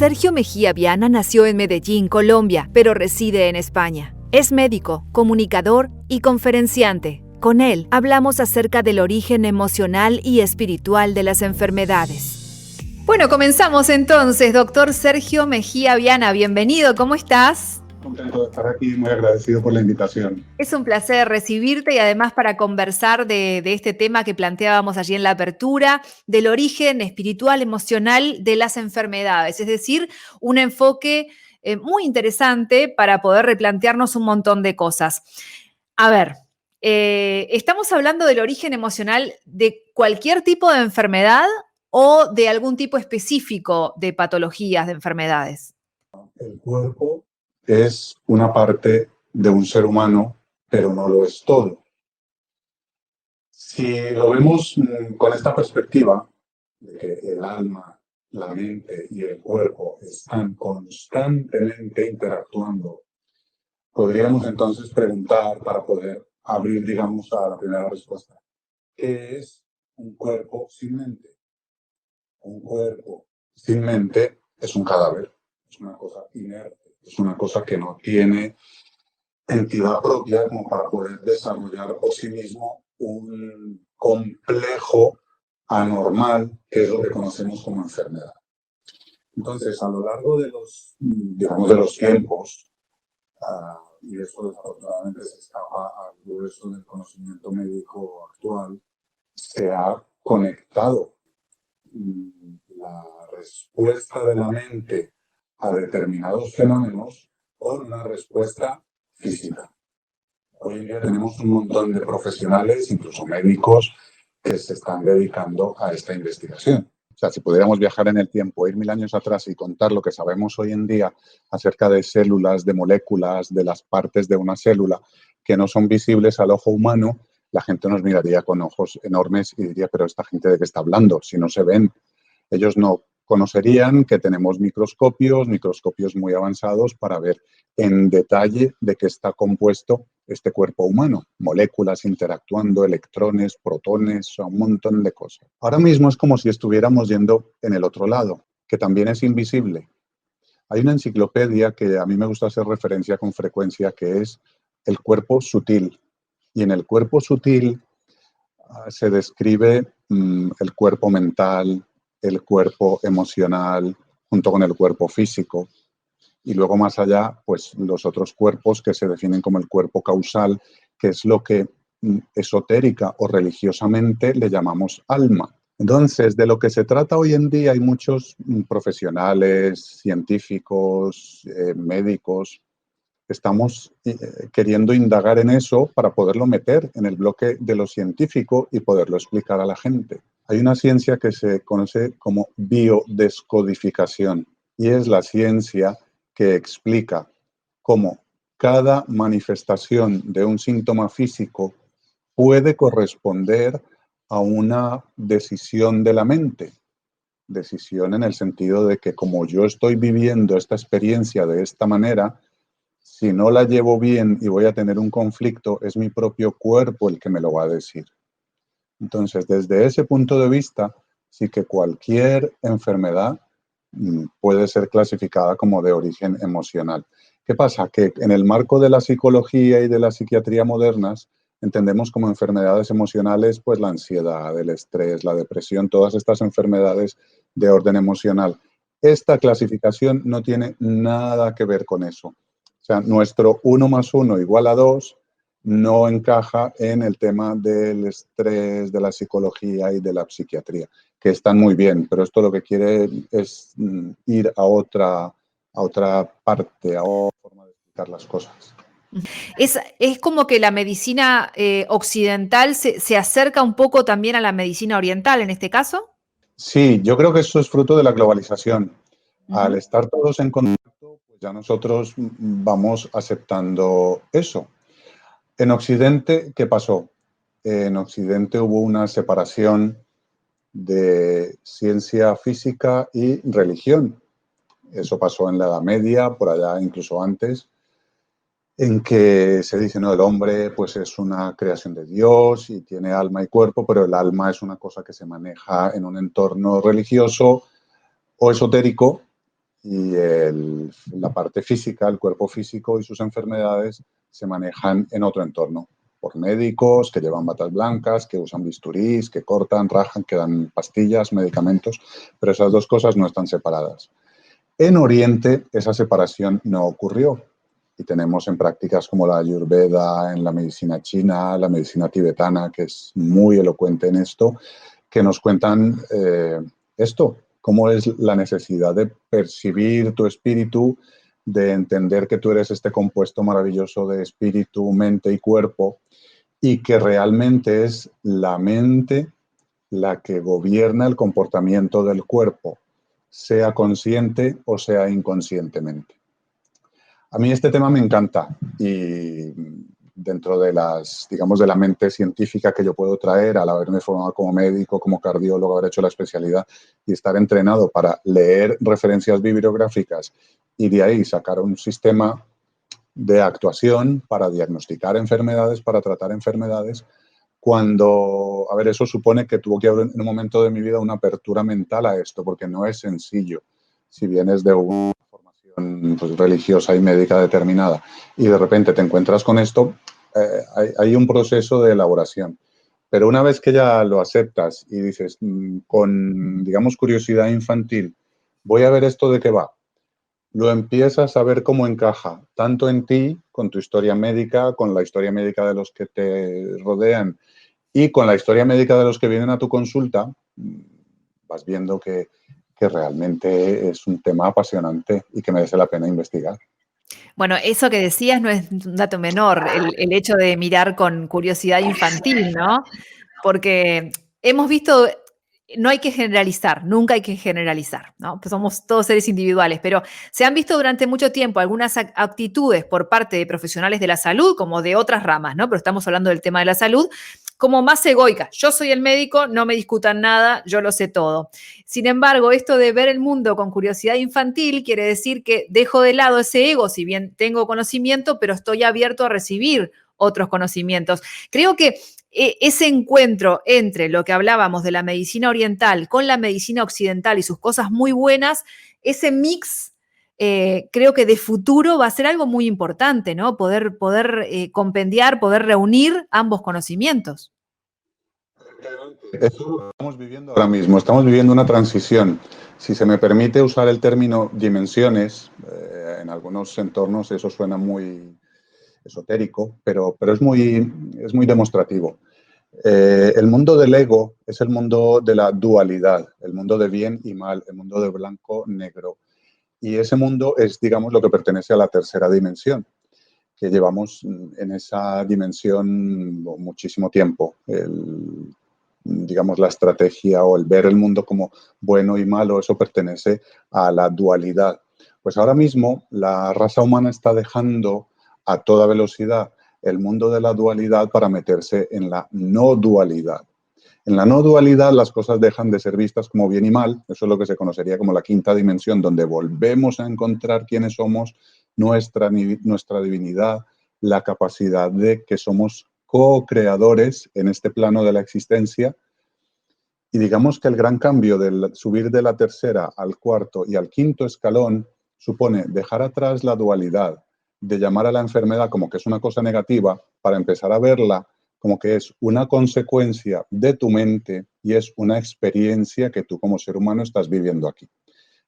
Sergio Mejía Viana nació en Medellín, Colombia, pero reside en España. Es médico, comunicador y conferenciante. Con él hablamos acerca del origen emocional y espiritual de las enfermedades. Bueno, comenzamos entonces, doctor Sergio Mejía Viana. Bienvenido, ¿cómo estás? Contento de estar aquí, muy agradecido por la invitación. Es un placer recibirte y además para conversar de este tema que planteábamos allí en la apertura, del origen espiritual, emocional de las enfermedades, es decir, un enfoque muy interesante para poder replantearnos un montón de cosas. A ver, ¿estamos hablando del origen emocional de cualquier tipo de enfermedad o de algún tipo específico de patologías, de enfermedades? El cuerpo es una parte de un ser humano, pero no lo es todo. Si lo vemos con esta perspectiva de que el alma, la mente y el cuerpo están constantemente interactuando, podríamos entonces preguntar para poder abrir, digamos, a la primera respuesta. ¿Qué es un cuerpo sin mente? Un cuerpo sin mente es un cadáver, es una cosa inerte, es una cosa que no tiene entidad propia como para poder desarrollar por sí mismo un complejo anormal que es lo que conocemos como enfermedad. Entonces, a lo largo de los, digamos, de los tiempos, y esto desafortunadamente se escapa al grueso del conocimiento médico actual, se ha conectado la respuesta de la mente a determinados fenómenos con una respuesta física. Hoy en día tenemos un montón de profesionales, incluso médicos, que se están dedicando a esta investigación. O sea, si pudiéramos viajar en el tiempo, ir 1000 años atrás y contar lo que sabemos hoy en día acerca de células, de moléculas, de las partes de una célula que no son visibles al ojo humano, la gente nos miraría con ojos enormes y diría, pero ¿esta gente de qué está hablando? Si no se ven. Ellos no conocerían que tenemos microscopios muy avanzados para ver en detalle de qué está compuesto este cuerpo humano. Moléculas interactuando, electrones, protones, un montón de cosas. Ahora mismo es como si estuviéramos yendo en el otro lado, que también es invisible. Hay una enciclopedia que a mí me gusta hacer referencia con frecuencia, que es el cuerpo sutil. Y en el cuerpo sutil se describe el cuerpo mental, el cuerpo emocional, junto con el cuerpo físico. Y luego más allá, pues los otros cuerpos que se definen como el cuerpo causal, que es lo que esotérica o religiosamente le llamamos alma. Entonces, de lo que se trata hoy en día, hay muchos profesionales, científicos, médicos. Estamos queriendo indagar en eso para poderlo meter en el bloque de lo científico y poderlo explicar a la gente. Hay una ciencia que se conoce como biodescodificación y es la ciencia que explica cómo cada manifestación de un síntoma físico puede corresponder a una decisión de la mente. Decisión en el sentido de que como yo estoy viviendo esta experiencia de esta manera, si no la llevo bien y voy a tener un conflicto, es mi propio cuerpo el que me lo va a decir. Entonces, desde ese punto de vista, sí que cualquier enfermedad puede ser clasificada como de origen emocional. ¿Qué pasa? Que en el marco de la psicología y de la psiquiatría modernas, entendemos como enfermedades emocionales, pues la ansiedad, el estrés, la depresión, todas estas enfermedades de orden emocional. Esta clasificación no tiene nada que ver con eso. O sea, nuestro 1 más 1 igual a 2 no encaja en el tema del estrés, de la psicología y de la psiquiatría, que están muy bien, pero esto lo que quiere es ir a otra parte, a otra forma de explicar las cosas. Es como que la medicina occidental se acerca un poco también a la medicina oriental en este caso. Sí, yo creo que eso es fruto de la globalización. Al estar todos en contacto, pues ya nosotros vamos aceptando eso. En Occidente, ¿qué pasó? En Occidente hubo una separación de ciencia física y religión. Eso pasó en la Edad Media, por allá incluso antes, en que se dice, no, el hombre pues es una creación de Dios y tiene alma y cuerpo, pero el alma es una cosa que se maneja en un entorno religioso o esotérico y la parte física, el cuerpo físico y sus enfermedades se manejan en otro entorno, por médicos que llevan batas blancas, que usan bisturís, que cortan, rajan, que dan pastillas, medicamentos, pero esas dos cosas no están separadas. En Oriente esa separación no ocurrió y tenemos en prácticas como la Ayurveda, en la medicina china, la medicina tibetana, que es muy elocuente en esto, que nos cuentan esto, cómo es la necesidad de percibir tu espíritu, de entender que tú eres este compuesto maravilloso de espíritu, mente y cuerpo, y que realmente es la mente la que gobierna el comportamiento del cuerpo, sea consciente o sea inconscientemente. A mí este tema me encanta y dentro de las, digamos, de la mente científica que yo puedo traer al haberme formado como médico, como cardiólogo, haber hecho la especialidad y estar entrenado para leer referencias bibliográficas y de ahí sacar un sistema de actuación para diagnosticar enfermedades, para tratar enfermedades, cuando, a ver, eso supone que tuvo que haber en un momento de mi vida una apertura mental a esto, porque no es sencillo. Si vienes de una formación pues, religiosa y médica determinada y de repente te encuentras con esto, hay un proceso de elaboración. Pero una vez que ya lo aceptas y dices, con, digamos, curiosidad infantil, voy a ver esto de qué va, lo empiezas a ver cómo encaja, tanto en ti, con tu historia médica, con la historia médica de los que te rodean y con la historia médica de los que vienen a tu consulta, vas viendo que realmente es un tema apasionante y que merece la pena investigar. Bueno, eso que decías no es un dato menor, el hecho de mirar con curiosidad infantil, ¿no? Porque hemos visto, no hay que generalizar, nunca hay que generalizar, ¿no? Pues somos todos seres individuales, pero se han visto durante mucho tiempo algunas actitudes por parte de profesionales de la salud, como de otras ramas, ¿no? Pero estamos hablando del tema de la salud, como más egoicas. Yo soy el médico, no me discutan nada, yo lo sé todo. Sin embargo, esto de ver el mundo con curiosidad infantil quiere decir que dejo de lado ese ego, si bien tengo conocimiento, pero estoy abierto a recibir otros conocimientos. Creo que ese encuentro entre lo que hablábamos de la medicina oriental con la medicina occidental y sus cosas muy buenas, ese mix creo que de futuro va a ser algo muy importante, ¿no? Poder compendiar, poder reunir ambos conocimientos. Eso es lo que estamos viviendo ahora mismo. Estamos viviendo una transición. Si se me permite usar el término dimensiones, en algunos entornos eso suena muy esotérico, pero es muy demostrativo. El mundo del ego es el mundo de la dualidad, el mundo de bien y mal, el mundo de blanco-negro. Y ese mundo es, digamos, lo que pertenece a la tercera dimensión, que llevamos en esa dimensión muchísimo tiempo. Digamos, la estrategia o el ver el mundo como bueno y malo, eso pertenece a la dualidad. Pues ahora mismo la raza humana está dejando a toda velocidad el mundo de la dualidad para meterse en la no dualidad. En la no dualidad las cosas dejan de ser vistas como bien y mal, eso es lo que se conocería como la quinta dimensión, donde volvemos a encontrar quiénes somos, nuestra divinidad, la capacidad de que somos co-creadores en este plano de la existencia. Y digamos que el gran cambio de subir de la tercera al cuarto y al quinto escalón supone dejar atrás la dualidad, de llamar a la enfermedad como que es una cosa negativa, para empezar a verla como que es una consecuencia de tu mente y es una experiencia que tú como ser humano estás viviendo aquí.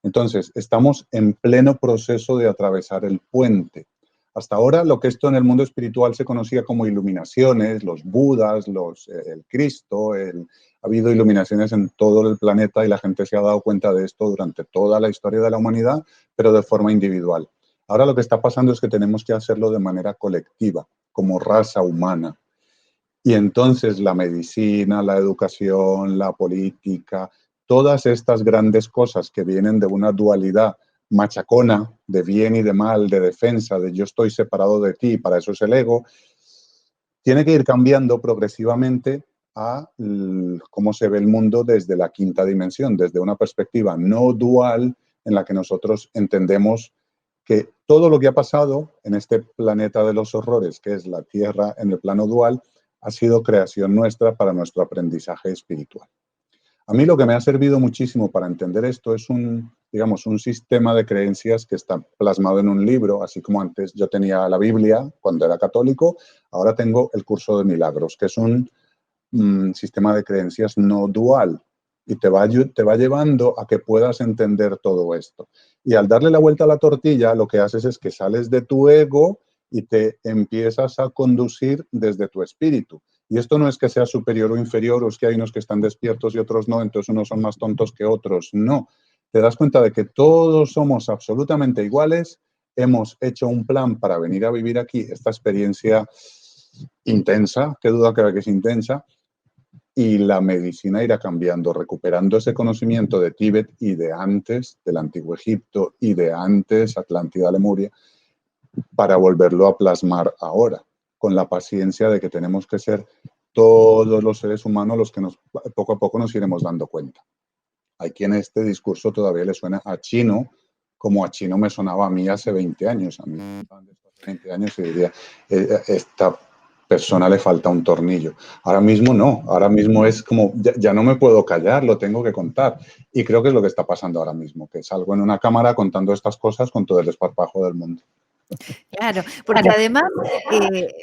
Entonces, estamos en pleno proceso de atravesar el puente. Hasta ahora, lo que esto en el mundo espiritual se conocía como iluminaciones, los Budas, el Cristo, ha habido iluminaciones en todo el planeta y la gente se ha dado cuenta de esto durante toda la historia de la humanidad, pero de forma individual. Ahora lo que está pasando es que tenemos que hacerlo de manera colectiva, como raza humana. Y entonces la medicina, la educación, la política, todas estas grandes cosas que vienen de una dualidad machacona de bien y de mal, de defensa, de yo estoy separado de ti, para eso es el ego, tiene que ir cambiando progresivamente a cómo se ve el mundo desde la quinta dimensión, desde una perspectiva no dual en la que nosotros entendemos que todo lo que ha pasado en este planeta de los horrores, que es la Tierra en el plano dual, ha sido creación nuestra para nuestro aprendizaje espiritual. A mí lo que me ha servido muchísimo para entender esto es digamos, un sistema de creencias que está plasmado en un libro, así como antes yo tenía la Biblia cuando era católico, ahora tengo el curso de milagros, que es un sistema de creencias no dual y te va llevando a que puedas entender todo esto. Y al darle la vuelta a la tortilla, lo que haces es que sales de tu ego y te empiezas a conducir desde tu espíritu. Y esto no es que sea superior o inferior, o es que hay unos que están despiertos y otros no, entonces unos son más tontos que otros. No, te das cuenta de que todos somos absolutamente iguales, hemos hecho un plan para venir a vivir aquí esta experiencia intensa, qué duda cabe que es intensa, y la medicina irá cambiando, recuperando ese conocimiento de Tíbet y de antes, del Antiguo Egipto y de antes, Atlántida, Lemuria, para volverlo a plasmar ahora, con la paciencia de que tenemos que ser todos los seres humanos los que poco a poco nos iremos dando cuenta. Hay quien este discurso todavía le suena a chino, como a chino me sonaba a mí hace 20 años. A mí hace 20 años y diría, esta persona le falta un tornillo. Ahora mismo no, ahora mismo es como, ya no me puedo callar, lo tengo que contar. Y creo que es lo que está pasando ahora mismo, que salgo en una cámara contando estas cosas con todo el desparpajo del mundo. Claro, porque además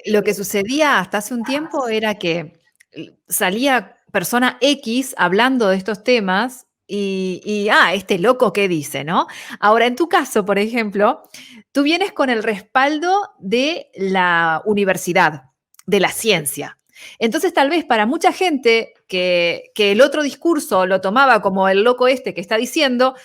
lo que sucedía hasta hace un tiempo era que salía persona X hablando de estos temas este loco qué dice, ¿no? Ahora, en tu caso, por ejemplo, tú vienes con el respaldo de la universidad, de la ciencia. Entonces, tal vez para mucha gente que el otro discurso lo tomaba como el loco este que está diciendo,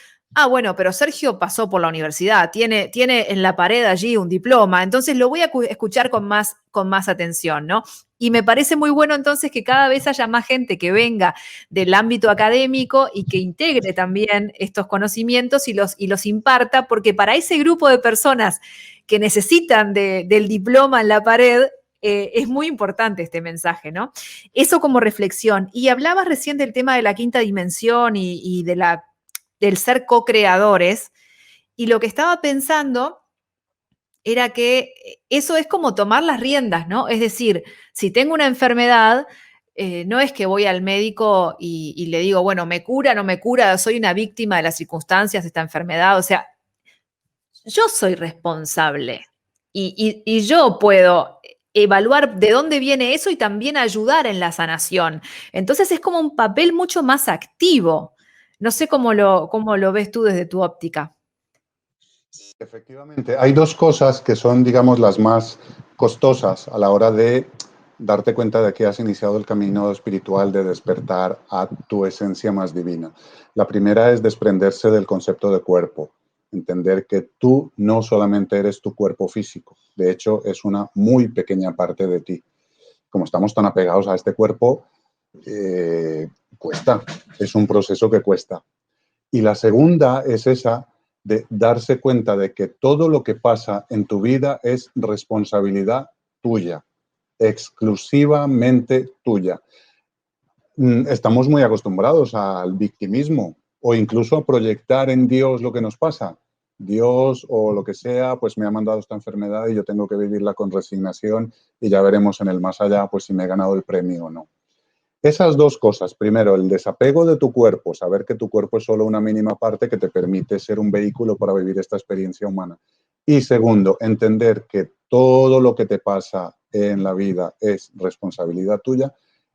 bueno, pero Sergio pasó por la universidad, tiene en la pared allí un diploma, entonces lo voy a escuchar con más atención, ¿no? Y me parece muy bueno entonces que cada vez haya más gente que venga del ámbito académico y que integre también estos conocimientos y los imparta, porque para ese grupo de personas que necesitan del diploma en la pared, es muy importante este mensaje, ¿no? Eso como reflexión. Y hablabas recién del tema de la quinta dimensión y del ser co-creadores, y lo que estaba pensando era que eso es como tomar las riendas, ¿no? Es decir, si tengo una enfermedad, no es que voy al médico y le digo, bueno, me cura, no me cura, soy una víctima de las circunstancias de esta enfermedad, o sea, yo soy responsable y yo puedo evaluar de dónde viene eso y también ayudar en la sanación. Entonces es como un papel mucho más activo. No sé cómo lo ves tú desde tu óptica. Efectivamente, hay dos cosas que son, digamos, las más costosas a la hora de darte cuenta de que has iniciado el camino espiritual de despertar a tu esencia más divina. La primera es desprenderse del concepto de cuerpo, entender que tú no solamente eres tu cuerpo físico, de hecho es una muy pequeña parte de ti. Como estamos tan apegados a este cuerpo, cuesta, es un proceso que cuesta. Y la segunda es esa de darse cuenta de que todo lo que pasa en tu vida es responsabilidad tuya, exclusivamente tuya. Estamos muy acostumbrados al victimismo o incluso a proyectar en Dios lo que nos pasa. Dios o lo que sea, pues me ha mandado esta enfermedad y yo tengo que vivirla con resignación y ya veremos en el más allá, pues si me he ganado el premio o no. Esas dos cosas, primero, el desapego de tu cuerpo, saber que tu cuerpo es solo una mínima parte que te permite ser un vehículo para vivir esta experiencia humana. Y segundo, entender que todo lo que te pasa en la vida es responsabilidad tuya,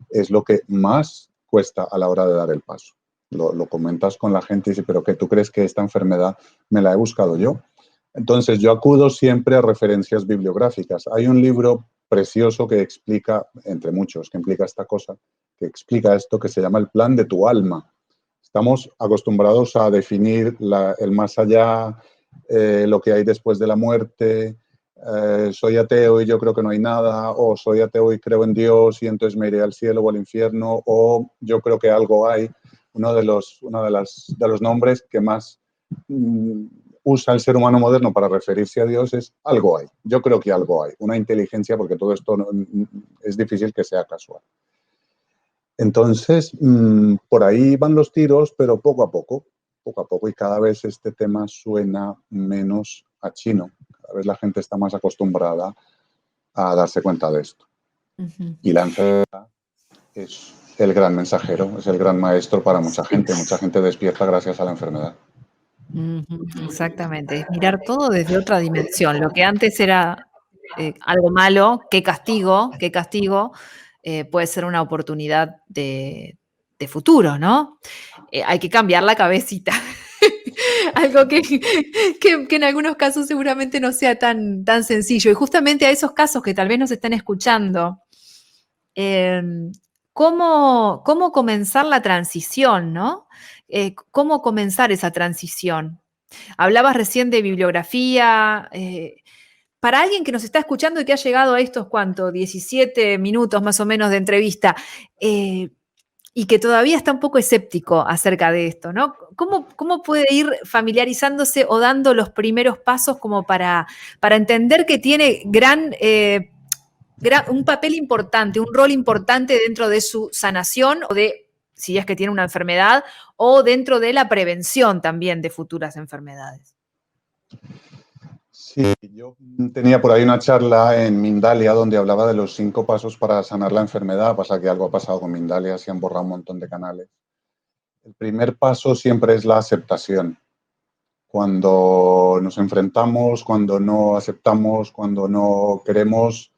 es lo que más cuesta a la hora de dar el paso. Lo comentas con la gente y dices, pero ¿qué tú crees que esta enfermedad me la he buscado yo? Entonces, yo acudo siempre a referencias bibliográficas. Hay un libro precioso que explica, entre muchos, que implica esta cosa, que explica esto, que se llama El plan de tu alma. Estamos acostumbrados a definir el más allá, lo que hay después de la muerte, soy ateo y yo creo que no hay nada, o soy ateo y creo en Dios y entonces me iré al cielo o al infierno, o yo creo que algo hay. Uno de los nombres que más usa el ser humano moderno para referirse a Dios es algo hay. Yo creo que algo hay, una inteligencia, porque todo esto es difícil que sea casual. Entonces, por ahí van los tiros, pero poco a poco, y cada vez este tema suena menos a chino. Cada vez la gente está más acostumbrada a darse cuenta de esto. Uh-huh. Y la enfermedad es el gran mensajero, es el gran maestro para mucha Sí. gente. Mucha gente despierta gracias a la enfermedad. Ujú, exactamente, es mirar todo desde otra dimensión. Lo que antes era algo malo, qué castigo, puede ser una oportunidad de futuro, ¿no? Hay que cambiar la cabecita. Algo que en algunos casos seguramente no sea tan sencillo. Y justamente a esos casos que tal vez nos están escuchando, em, ¿cómo comenzar la transición, no? ¿Cómo comenzar esa transición? Hablabas recién de bibliografía. Para alguien que nos está escuchando y que ha llegado a estos, ¿cuánto? 17 minutos más o menos de entrevista, eh, y que todavía está un poco escéptico acerca de esto, ¿no? ¿Cómo puede ir familiarizándose o dando los primeros pasos como para entender que tiene un papel importante, un rol importante dentro de su sanación o de, si es que tiene una enfermedad, o dentro de la prevención también de futuras enfermedades? Sí, yo tenía por ahí una charla en Mindalia donde hablaba de los 5 pasos para sanar la enfermedad. Pasa que algo ha pasado con Mindalia, se han borrado un montón de canales. El primer paso siempre es la aceptación. Cuando nos enfrentamos, cuando no aceptamos, cuando no queremos,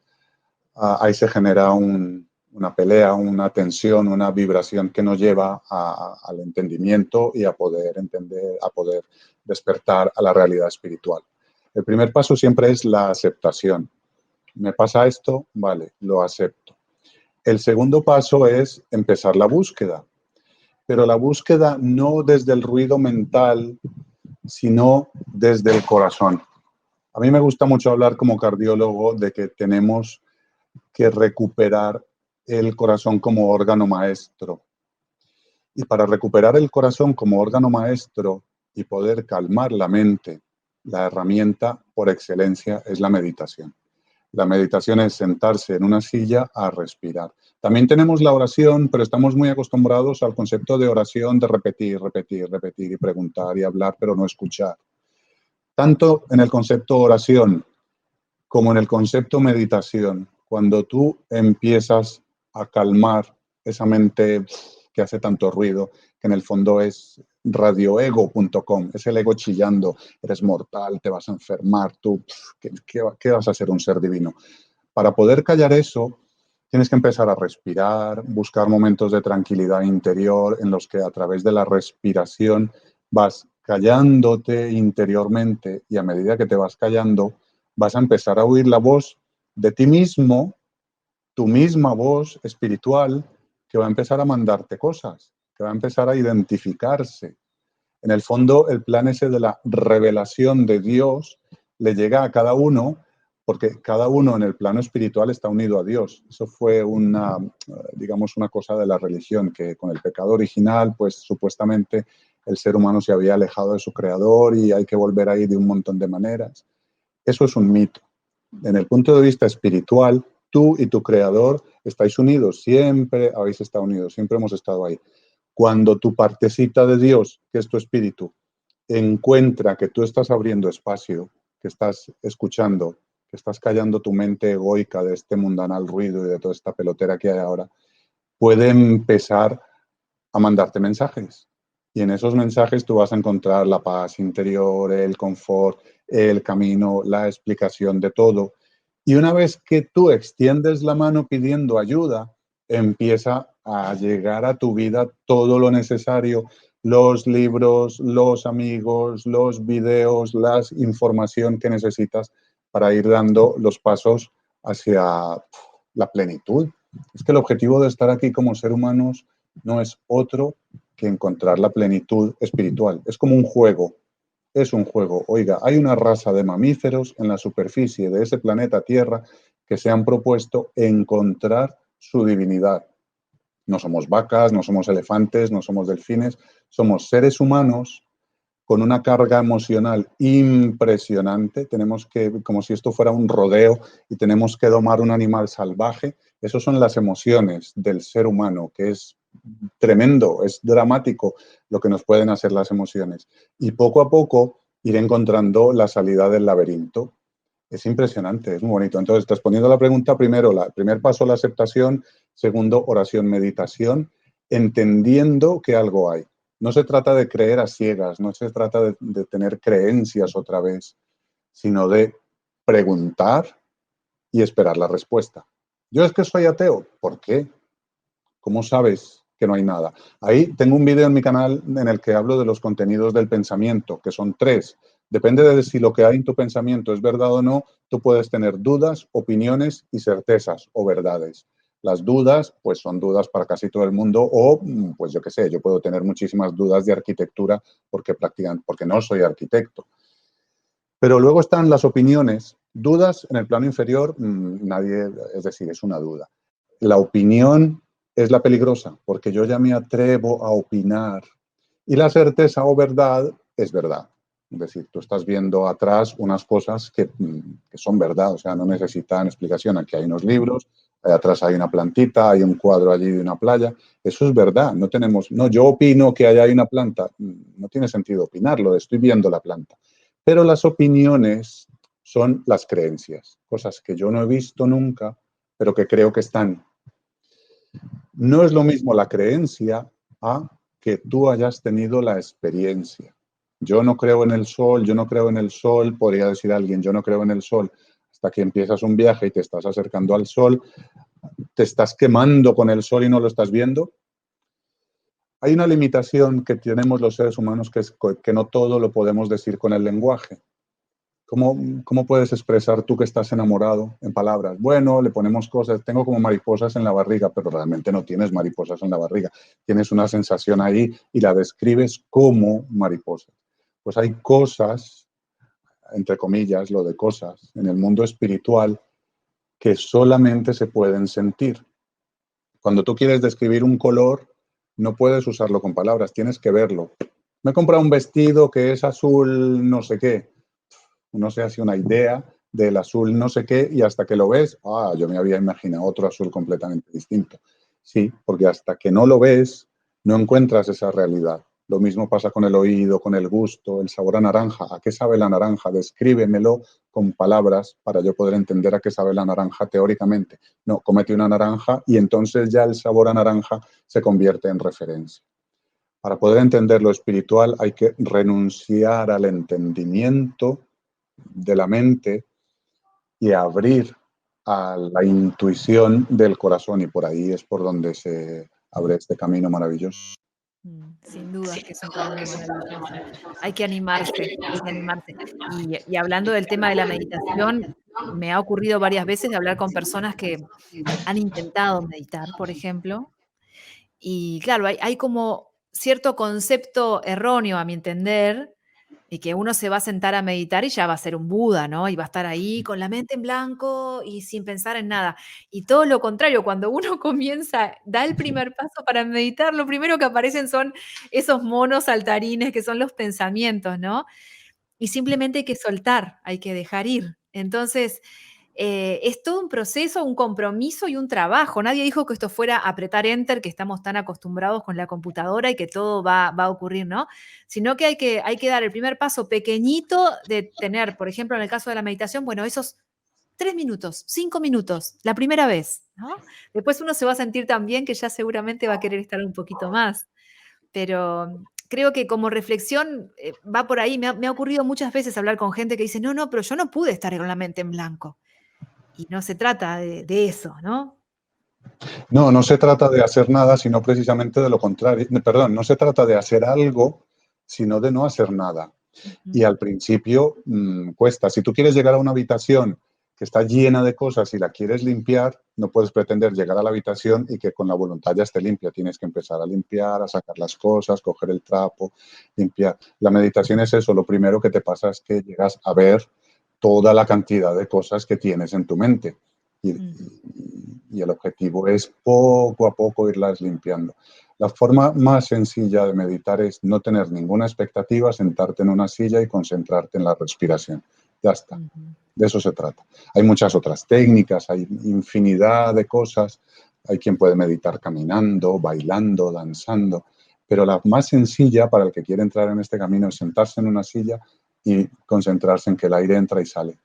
ahí se genera una pelea, una tensión, una vibración que nos lleva al entendimiento y a poder entender, a poder despertar a la realidad espiritual. El primer paso siempre es la aceptación. ¿Me pasa esto? Vale, lo acepto. El segundo paso es empezar la búsqueda, pero la búsqueda no desde el ruido mental, sino desde el corazón. A mí me gusta mucho hablar como cardiólogo de que tenemos que recuperar el corazón como órgano maestro. Y para recuperar el corazón como órgano maestro y poder calmar la mente, la herramienta por excelencia es la meditación. La meditación es sentarse en una silla a respirar. También tenemos la oración, pero estamos muy acostumbrados al concepto de oración, de repetir, repetir, repetir y preguntar y hablar, pero no escuchar. Tanto en el concepto oración como en el concepto meditación, cuando tú empiezas a calmar esa mente que hace tanto ruido, que en el fondo es radioego.com, es el ego chillando, eres mortal, te vas a enfermar, tú, ¿qué vas a ser un ser divino? Para poder callar eso, tienes que empezar a respirar, buscar momentos de tranquilidad interior en los que a través de la respiración vas callándote interiormente y a medida que te vas callando, vas a empezar a oír la voz de ti mismo, tu misma voz espiritual, que va a empezar a mandarte cosas, que va a empezar a identificarse. En el fondo, el plan ese de la revelación de Dios le llega a cada uno porque cada uno en el plano espiritual está unido a Dios. Eso fue digamos, una cosa de la religión, que con el pecado original, pues supuestamente el ser humano se había alejado de su creador y hay que volver ahí de un montón de maneras. Eso es un mito. En el punto de vista espiritual, tú y tu creador estáis unidos, siempre habéis estado unidos, siempre hemos estado ahí. Cuando tu partecita de Dios, que es tu espíritu, encuentra que tú estás abriendo espacio, que estás escuchando, que estás callando tu mente egoica de este mundanal ruido y de toda esta pelotera que hay ahora, puede empezar a mandarte mensajes. Y en esos mensajes tú vas a encontrar la paz interior, el confort, el camino, la explicación de todo. Y una vez que tú extiendes la mano pidiendo ayuda, empieza a llegar a tu vida todo lo necesario, los libros, los amigos, los videos, la información que necesitas para ir dando los pasos hacia la plenitud. Es que el objetivo de estar aquí como ser humanos no es otro que encontrar la plenitud espiritual. Es como un juego, es un juego. Oiga, hay una raza de mamíferos en la superficie de ese planeta Tierra que se han propuesto encontrar su divinidad. No somos vacas, no somos elefantes, no somos delfines, somos seres humanos con una carga emocional impresionante. Tenemos que, como si esto fuera un rodeo y tenemos que domar un animal salvaje. Esas son las emociones del ser humano, que es tremendo, es dramático lo que nos pueden hacer las emociones. Y poco a poco ir encontrando la salida del laberinto. Es impresionante, es muy bonito. Entonces, respondiendo a la pregunta, primero, el primer paso, la aceptación, Segundo, oración, meditación, entendiendo que algo hay. No se trata de creer a ciegas, no se trata de tener creencias otra vez, sino de preguntar y esperar la respuesta. Yo es que soy ateo. ¿Por qué? ¿Cómo sabes que no hay nada? Ahí tengo un video en mi canal en el que hablo de los contenidos del pensamiento, que son 3. Depende de si lo que hay en tu pensamiento es verdad o no, tú puedes tener dudas, opiniones y certezas o verdades. Las dudas, pues son dudas para casi todo el mundo o, pues yo qué sé, yo puedo tener muchísimas dudas de arquitectura porque no soy arquitecto. Pero luego están las opiniones. Dudas en el plano inferior, nadie, es decir, es una duda. La opinión es la peligrosa, porque yo ya me atrevo a opinar. Y la certeza o verdad es verdad. Es decir, tú estás viendo atrás unas cosas que son verdad, o sea, no necesitan explicación. Aquí hay unos libros, atrás hay una plantita, hay un cuadro allí de una playa. Eso es verdad. No, yo opino que allá hay una planta. No tiene sentido opinarlo, estoy viendo la planta. Pero las opiniones son las creencias, cosas que yo no he visto nunca, pero que creo que están. No es lo mismo la creencia a que tú hayas tenido la experiencia. Yo no creo en el sol, podría decir alguien, yo no creo en el sol, hasta que empiezas un viaje y te estás acercando al sol, te estás quemando con el sol y no lo estás viendo. Hay una limitación que tenemos los seres humanos, que es que no todo lo podemos decir con el lenguaje. ¿Cómo puedes expresar tú que estás enamorado en palabras? Bueno, le ponemos cosas, tengo como mariposas en la barriga, pero realmente no tienes mariposas en la barriga. Tienes una sensación ahí y la describes como mariposa. Pues hay cosas, entre comillas, lo de cosas, en el mundo espiritual que solamente se pueden sentir. Cuando tú quieres describir un color, no puedes usarlo con palabras, tienes que verlo. Me he comprado un vestido que es azul no sé qué. Uno se hace una idea del azul no sé qué y hasta que lo ves, yo me había imaginado otro azul completamente distinto. Sí, porque hasta que no lo ves, no encuentras esa realidad. Lo mismo pasa con el oído, con el gusto, el sabor a naranja. ¿A qué sabe la naranja? Descríbemelo con palabras para yo poder entender a qué sabe la naranja teóricamente. No, cómete una naranja y entonces ya el sabor a naranja se convierte en referencia. Para poder entender lo espiritual hay que renunciar al entendimiento de la mente y abrir a la intuición del corazón, y por ahí es por donde se abre este camino maravilloso. Sin dudas que es un camino maravilloso. Hay que animarse, hay que animarse. Y hablando del tema de la meditación, me ha ocurrido varias veces de hablar con personas que han intentado meditar, por ejemplo, y claro, hay como cierto concepto erróneo, a mi entender, y que uno se va a sentar a meditar y ya va a ser un Buda, ¿no? Y va a estar ahí con la mente en blanco y sin pensar en nada. Y todo lo contrario, cuando uno comienza, da el primer paso para meditar, lo primero que aparecen son esos monos saltarines que son los pensamientos, ¿no? Y simplemente hay que soltar, hay que dejar ir. Entonces, es todo un proceso, un compromiso y un trabajo. Nadie dijo que esto fuera apretar enter, que estamos tan acostumbrados con la computadora y que todo va a ocurrir, ¿no? Sino que hay que dar el primer paso pequeñito de tener, por ejemplo, en el caso de la meditación, bueno, esos 3 minutos, 5 minutos, la primera vez, ¿no? Después uno se va a sentir tan bien que ya seguramente va a querer estar un poquito más. Pero creo que como reflexión, va por ahí. Me ha ocurrido muchas veces hablar con gente que dice: "No, no, pero yo no pude estar con la mente en blanco". Y no se trata de eso, ¿no? No, no se trata de hacer nada, sino precisamente de lo contrario. Perdón, no se trata de hacer algo, sino de no hacer nada. Y Ujú. al principio cuesta. Si tú quieres llegar a una habitación que está llena de cosas y la quieres limpiar, no puedes pretender llegar a la habitación y que con la voluntad ya esté limpia. Tienes que empezar a limpiar, a sacar las cosas, coger el trapo, limpiar. La meditación es eso. Lo primero que te pasa es que llegas a ver toda la cantidad de cosas que tienes en tu mente. Ujú. Y el objetivo es poco a poco irlas limpiando. La forma más sencilla de meditar es no tener ninguna expectativa, sentarte en una silla y concentrarte en la respiración. Ya está. Ujú. De eso se trata. Hay muchas otras técnicas, hay infinidad de cosas. Hay quien puede meditar caminando, bailando, danzando. Pero la más sencilla para el que quiere entrar en este camino es sentarse en una silla y concentrarse en que el aire entra y sale.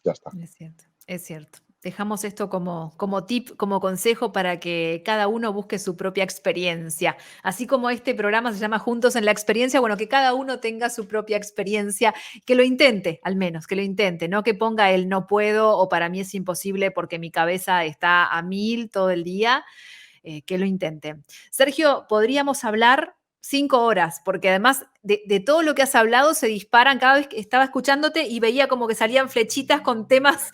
Ya está. Es cierto, es cierto. Dejamos esto como tip, como consejo para que cada uno busque su propia experiencia. Así como este programa se llama Juntos en la Experiencia, bueno, que cada uno tenga su propia experiencia, que lo intente, al menos, que lo intente, no que ponga el no puedo o para mí es imposible porque mi cabeza está a 1000 todo el día, que lo intenten. Sergio, podríamos hablar 5 horas, porque además de todo lo que has hablado se disparan, cada vez que estaba escuchándote y veía como que salían flechitas con temas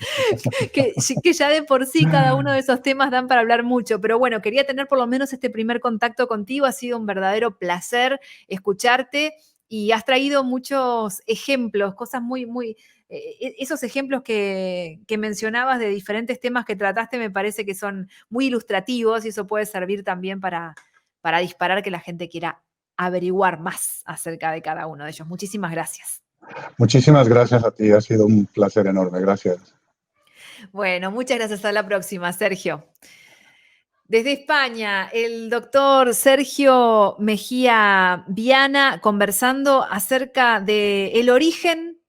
que ya de por sí cada uno de esos temas dan para hablar mucho, pero bueno, quería tener por lo menos este primer contacto contigo, ha sido un verdadero placer escucharte y has traído muchos ejemplos, cosas muy, esos ejemplos que mencionabas de diferentes temas que trataste me parece que son muy ilustrativos y eso puede servir también para disparar que la gente quiera averiguar más acerca de cada uno de ellos. Muchísimas gracias. Muchísimas gracias a ti, ha sido un placer enorme. Gracias. Bueno, muchas gracias. Hasta la próxima, Sergio. Desde España, el doctor Sergio Mejía Viana conversando acerca del origen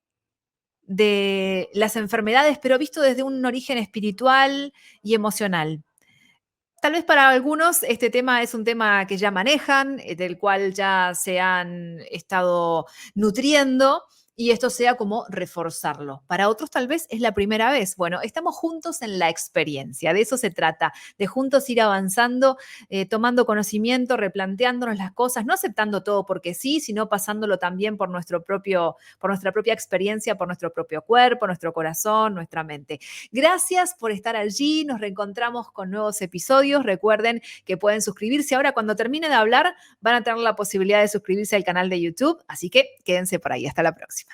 de las enfermedades, pero visto desde un origen espiritual y emocional. Tal vez para algunos este tema es un tema que ya manejan, del cual ya se han estado nutriendo y esto sea como reforzarlo. Para otros tal vez es la primera vez. Bueno, estamos juntos en la experiencia, de eso se trata, de juntos ir avanzando, tomando conocimiento, replanteándonos las cosas, no aceptando todo porque sí, sino pasándolo también por nuestra propia experiencia, por nuestro propio cuerpo, nuestro corazón, nuestra mente. Gracias por estar allí, nos reencontramos con nuevos episodios. Recuerden que pueden suscribirse ahora cuando termine de hablar, van a tener la posibilidad de suscribirse al canal de YouTube, así que quédense por ahí. Hasta la próxima.